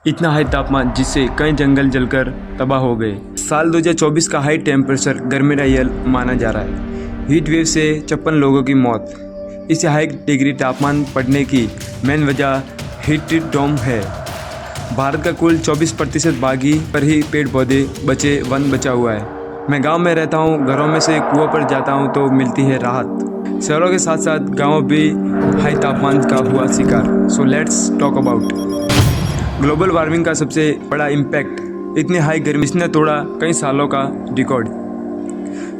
इतना हाई तापमान जिससे कई जंगल जलकर तबाह हो गए। साल 2024 का हाई टेम्परेचर गर्मी का ईयर माना जा रहा है। हीट वेव से 56 लोगों की मौत। इस हाई डिग्री तापमान पड़ने की मेन वजह हीट डोम है। भारत का कुल 24% बागी पर ही पेड़ पौधे बचे, वन बचा हुआ है। मैं गांव में रहता हूं, घरों में से कुआं पर जाता हूं तो मिलती है राहत। शहरों के साथ साथ गाँव भी हाई तापमान का हुआ शिकार। So let's talk about global warming का सबसे बड़ा इम्पैक्ट। इतनी हाई गर्मी इसने तोड़ा कई सालों का रिकॉर्ड।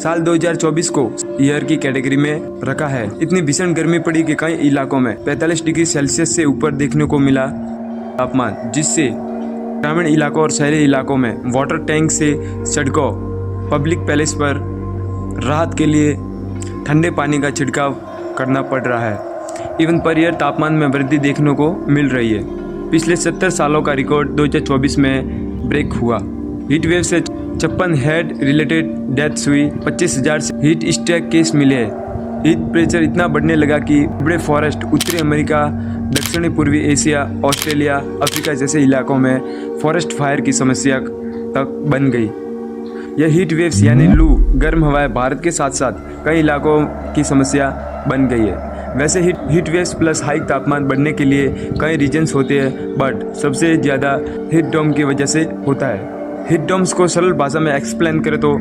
साल 2024 को ईयर की कैटेगरी में रखा है। इतनी भीषण गर्मी पड़ी कि कई इलाकों में 45 डिग्री सेल्सियस से ऊपर देखने को मिला तापमान, जिससे ग्रामीण इलाकों और शहरी इलाकों में वाटर टैंक से सड़कों, पब्लिक पैलेस पर राहत के लिए ठंडे पानी का छिड़काव करना पड़ रहा है। इवन पर ईयर तापमान में वृद्धि देखने को मिल रही है। पिछले 70 सालों का रिकॉर्ड 2024 में ब्रेक हुआ। हीट वेव से 56 हेड रिलेटेड डेथ्स हुई, 25,000 से हीट स्ट्रोक केस मिले। हीट प्रेशर इतना बढ़ने लगा कि बड़े फॉरेस्ट उत्तरी अमेरिका, दक्षिणी पूर्वी एशिया, ऑस्ट्रेलिया, अफ्रीका जैसे इलाकों में फॉरेस्ट फायर की समस्या तक बन गई। यह हीट वेव्स यानी लू, गर्म हवाएं भारत के साथ साथ कई इलाकों की समस्या बन गई है। वैसे हीट वेव्स प्लस हाई तापमान बढ़ने के लिए कई रीजन्स होते हैं, बट सबसे ज़्यादा हीट डोम की वजह से होता है। हीट डोम्स को सरल भाषा में एक्सप्लेन करें तो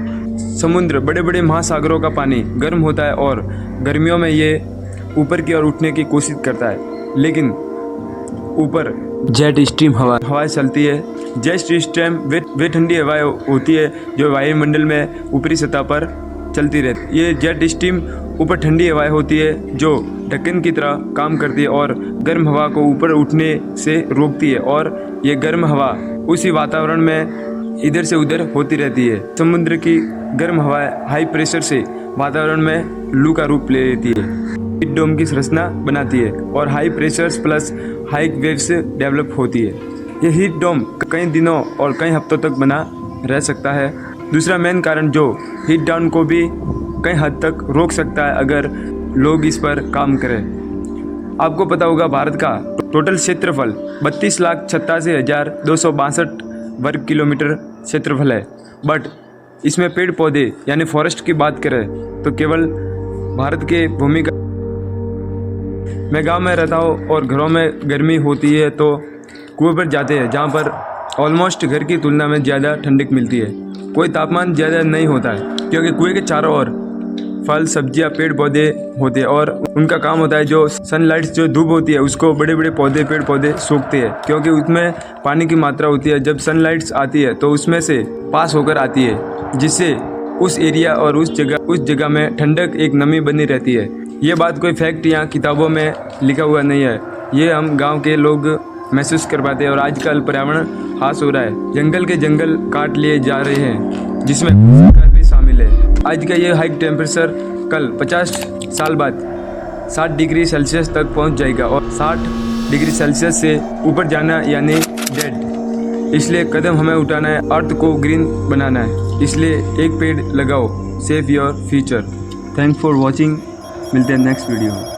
समुद्र, बड़े बड़े महासागरों का पानी गर्म होता है और गर्मियों में ये ऊपर की ओर उठने की कोशिश करता है, लेकिन ऊपर जेट स्ट्रीम हवाएं चलती है। जेट स्ट्रीम वे ठंडी हवाएं होती है जो वायुमंडल में ऊपरी सतह पर चलती रहती है। ये जेट स्ट्रीम ऊपर ठंडी हवाएं होती है जो ढक्कन की तरह काम करती है और गर्म हवा को ऊपर उठने से रोकती है, और ये गर्म हवा उसी वातावरण में इधर से उधर होती रहती है। समुद्र की गर्म हवाएं हाई प्रेशर से वातावरण में लू का रूप ले लेती है, हीट डोम की संरचना बनाती है और high pressures plus high waves develop होती है। ये हीट डोम कई दिनों और कई हफ्तों तक बना रह सकता है। दूसरा मेन कारण जो हीट डाउन को भी कई हद तक रोक सकता है अगर लोग इस पर काम करें। आपको पता होगा भारत का टोटल क्षेत्रफल 32,86,262 वर्ग किलोमीटर क्षेत्रफल है, बट इसमें पेड़ पौधे यानी फॉरेस्ट की बात करें तो केवल भारत के भूमि का। मैं गांव में रहता हूं और घरों में गर्मी होती है तो कुएं पर जाते हैं, जहां पर ऑलमोस्ट घर की तुलना में ज़्यादा ठंडक मिलती है। कोई तापमान ज़्यादा नहीं होता है क्योंकि कुएं के चारों ओर फल, सब्जियां, पेड़ पौधे होते हैं और उनका काम होता है जो सनलाइट जो धूप होती है उसको बड़े बड़े पौधे, पेड़ पौधे सोखते हैं, क्योंकि उसमें पानी की मात्रा होती है। जब सनलाइट्स आती है तो उसमें से पास होकर आती है, जिससे उस एरिया और उस जगह में ठंडक, एक नमी बनी रहती है। ये बात कोई फैक्ट या किताबों में लिखा हुआ नहीं है, ये हम गाँव के लोग महसूस कर पाते हैं। और आजकल पर्यावरण हास हो रहा है, जंगल के जंगल काट लिए जा रहे हैं, जिसमें सरकार भी शामिल है। आज का ये हाई टेम्परेचर कल 50 साल बाद 60 डिग्री सेल्सियस तक पहुंच जाएगा और 60 डिग्री सेल्सियस से ऊपर जाना यानी डेड। इसलिए कदम हमें उठाना है, अर्थ को ग्रीन बनाना है। इसलिए एक पेड़ लगाओ, save your future. Thanks for watching. मिलते हैं नेक्स्ट वीडियो में।